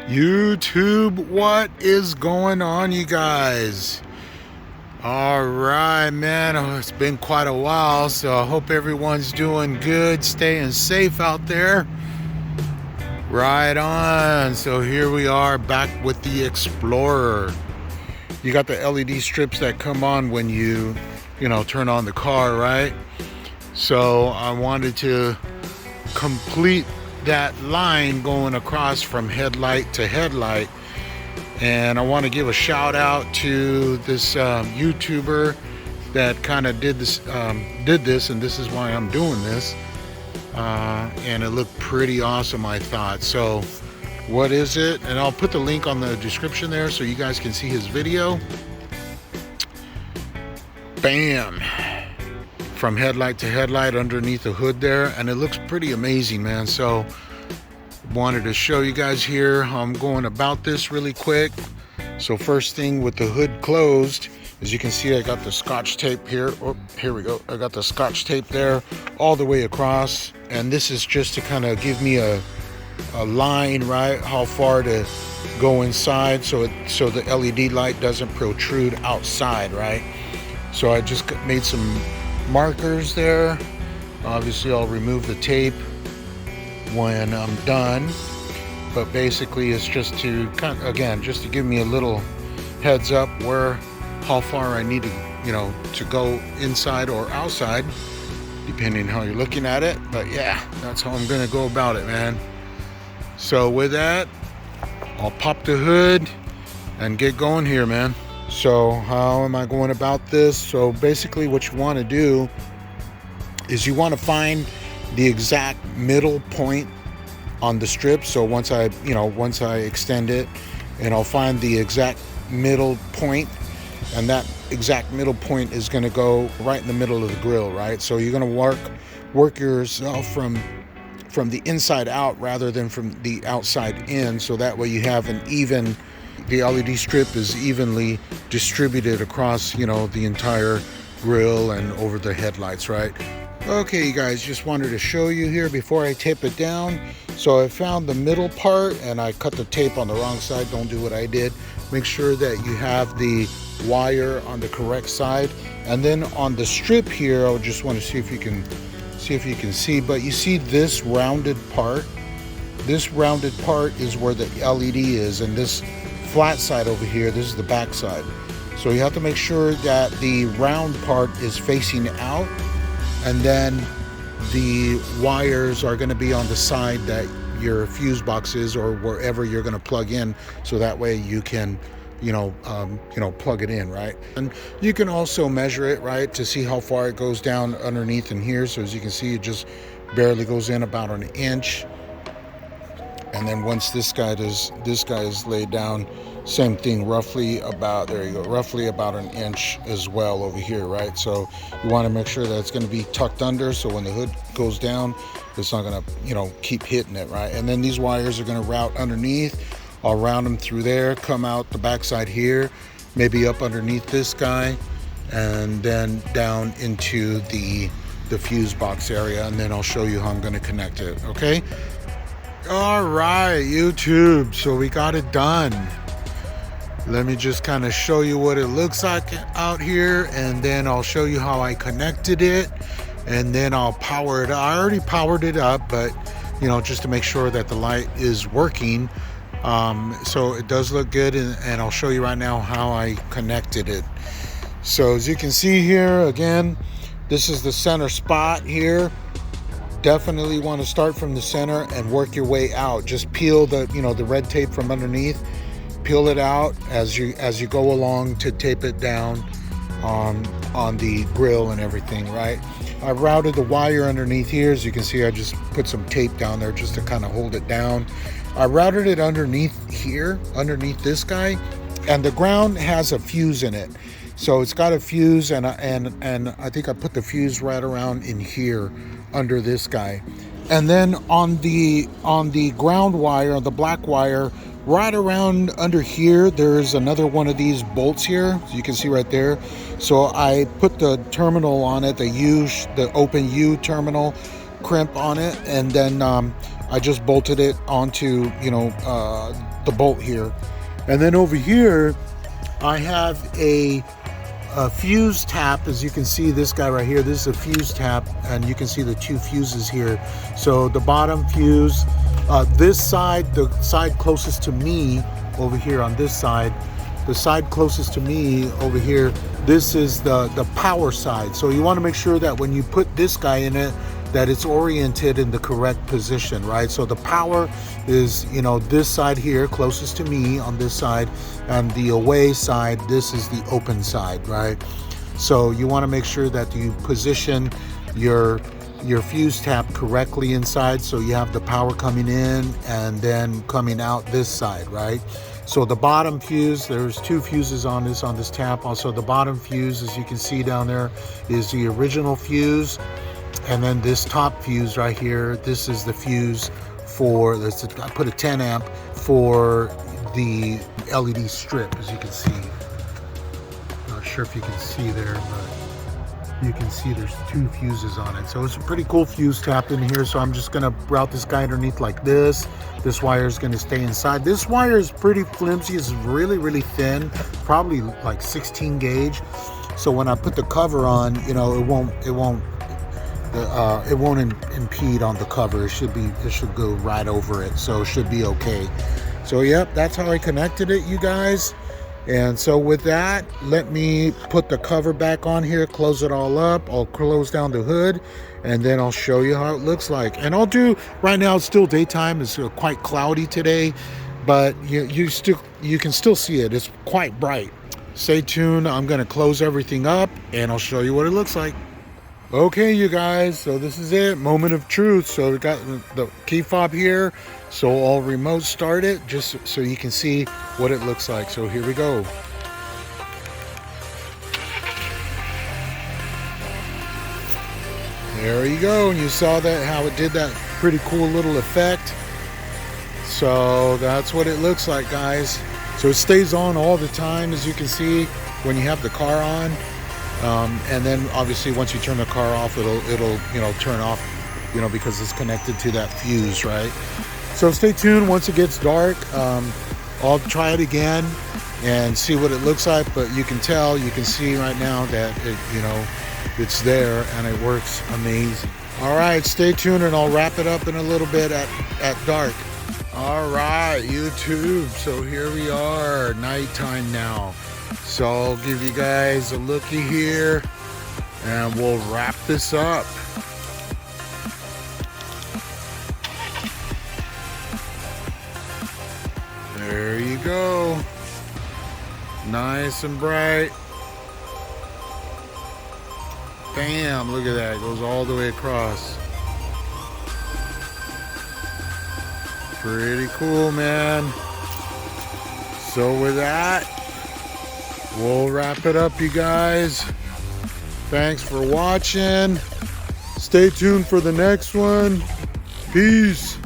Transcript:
YouTube, what is going on, you guys? All right, man. It's been quite a while, so I hope everyone's doing good, staying safe out there. Right on. So here we are back with the Explorer. You got the LED strips that come on when you turn on the car, right? So I wanted to complete that line going across from headlight to headlight, and I want to give a shout out to this YouTuber that kind of did this, and this is why I'm doing this, and it looked pretty awesome, I thought. So what is it? And I'll put the link on the description there so you guys can see his video. Bam! From headlight to headlight underneath the hood there, and it looks pretty amazing, man. So wanted to show you guys here how I'm going about this really quick. So first thing, with the hood closed, as you can see, I got the Scotch tape here. Oh, here we go. I got the Scotch tape there all the way across, and this is just to kind of give me a line, right, how far to go inside, so the LED light doesn't protrude outside, right? So I just made some markers there. Obviously I'll remove the tape when I'm done, but basically it's just to just to give me a little heads up how far I need to go inside or outside, depending how you're looking at it. But yeah, that's how I'm gonna go about it, man. So with that, I'll pop the hood and get going here, man. So how am I going about this? So basically what you want to do is you want to find the exact middle point on the strip. So once I extend it, and I'll find the exact middle point, and that exact middle point is going to go right in the middle of the grill, right? So you're going to work yourself from the inside out rather than from the outside in, so that way you have the LED strip is evenly distributed across, the entire grill and over the headlights, right? Okay, you guys, just wanted to show you here before I tape it down. So I found the middle part, and I cut the tape on the wrong side. Don't do what I did. Make sure that you have the wire on the correct side. And then on the strip here, I just want to see if you can see, but you see this rounded part? This rounded part is where the LED is, and this flat side over here, this is the back side. So you have to make sure that the round part is facing out, and then the wires are going to be on the side that your fuse box is, or wherever you're going to plug in, so that way you can plug it in, right? And you can also measure it, right, to see how far it goes down underneath in here. So as you can see, it just barely goes in about an inch. And then once this guy is laid down, same thing, roughly about an inch as well over here, right? So you want to make sure that it's going to be tucked under, so when the hood goes down, it's not going to keep hitting it, right? And then these wires are going to route underneath. I'll round them through there, come out the backside here, maybe up underneath this guy, and then down into the fuse box area, and then I'll show you how I'm going to connect it, okay? All right, YouTube, so we got it done. Let me just kind of show you what it looks like out here, and then I'll show you how I connected it, and then I'll power it up. I already powered it up, but just to make sure that the light is working. So it does look good, and I'll show you right now how I connected it. So as you can see here, again, this is the center spot here. Definitely want to start from the center and work your way out. Just peel the red tape from underneath, peel it out as you go along to tape it down on the grill and everything, right? I routed the wire underneath here. As you can see, I just put some tape down there just to kind of hold it down. I routed it underneath here, underneath this guy, and the ground has a fuse in it. So it's got a fuse, and I think I put the fuse right around in here under this guy. And then on the ground wire, the black wire, right around under here, there's another one of these bolts here, so you can see right there. So I put the terminal on it, the open U terminal crimp on it, and then I just bolted it onto the bolt here. And then over here, I have a fuse tap. As you can see, this guy right here, this is a fuse tap, and you can see the 2 fuses here. So the bottom fuse, this side, the side closest to me over here on this side, the side closest to me over here, this is the power side. So you want to make sure that when you put this guy in it, that it's oriented in the correct position, right? So the power is, you know, this side here, closest to me on this side, and the away side, this is the open side, right? So you want to make sure that you position your fuse tap correctly inside, so you have the power coming in and then coming out this side, right? So the bottom fuse, there's 2 fuses on this tap. Also the bottom fuse, as you can see down there, is the original fuse. And then this top fuse right here, this is the fuse for, I put a 10 amp for the LED strip, as you can see. Not sure if you can see there, but you can see there's 2 fuses on it. So it's a pretty cool fuse tap in here. So I'm just gonna route this guy underneath like this. This wire is gonna stay inside. This wire is pretty flimsy. It's really, really thin, probably like 16 gauge. So when I put the cover on, you know, it won't impede on the cover. It should go right over it, so it should be okay. So yep, that's how I connected it, you guys. And so with that, let me put the cover back on here, close it all up. I'll close down the hood, and then I'll show you how it looks like. And I'll do, right now it's still daytime, it's quite cloudy today, but you can still see it. It's quite bright. Stay tuned. I'm gonna close everything up and I'll show you what it looks like. Okay, you guys, so this is it, moment of truth. So we got the key fob here, so I'll remote start it just so you can see what it looks like. So here we go. There you go, and you saw that, how it did that pretty cool little effect. So that's what it looks like, guys. So it stays on all the time, as you can see, when you have the car on. And then obviously once you turn the car off, it'll turn off, because it's connected to that fuse, right? So stay tuned. Once it gets dark, I'll try it again and see what it looks like. But you can see right now that it's there and it works amazing. All right, stay tuned and I'll wrap it up in a little bit at dark. All right, YouTube. So here we are, nighttime now. So I'll give you guys a looky here and we'll wrap this up. There you go. Nice and bright. Bam, look at that. It goes all the way across. Pretty cool, man. So with that, we'll wrap it up, you guys. Thanks for watching. Stay tuned for the next one. Peace.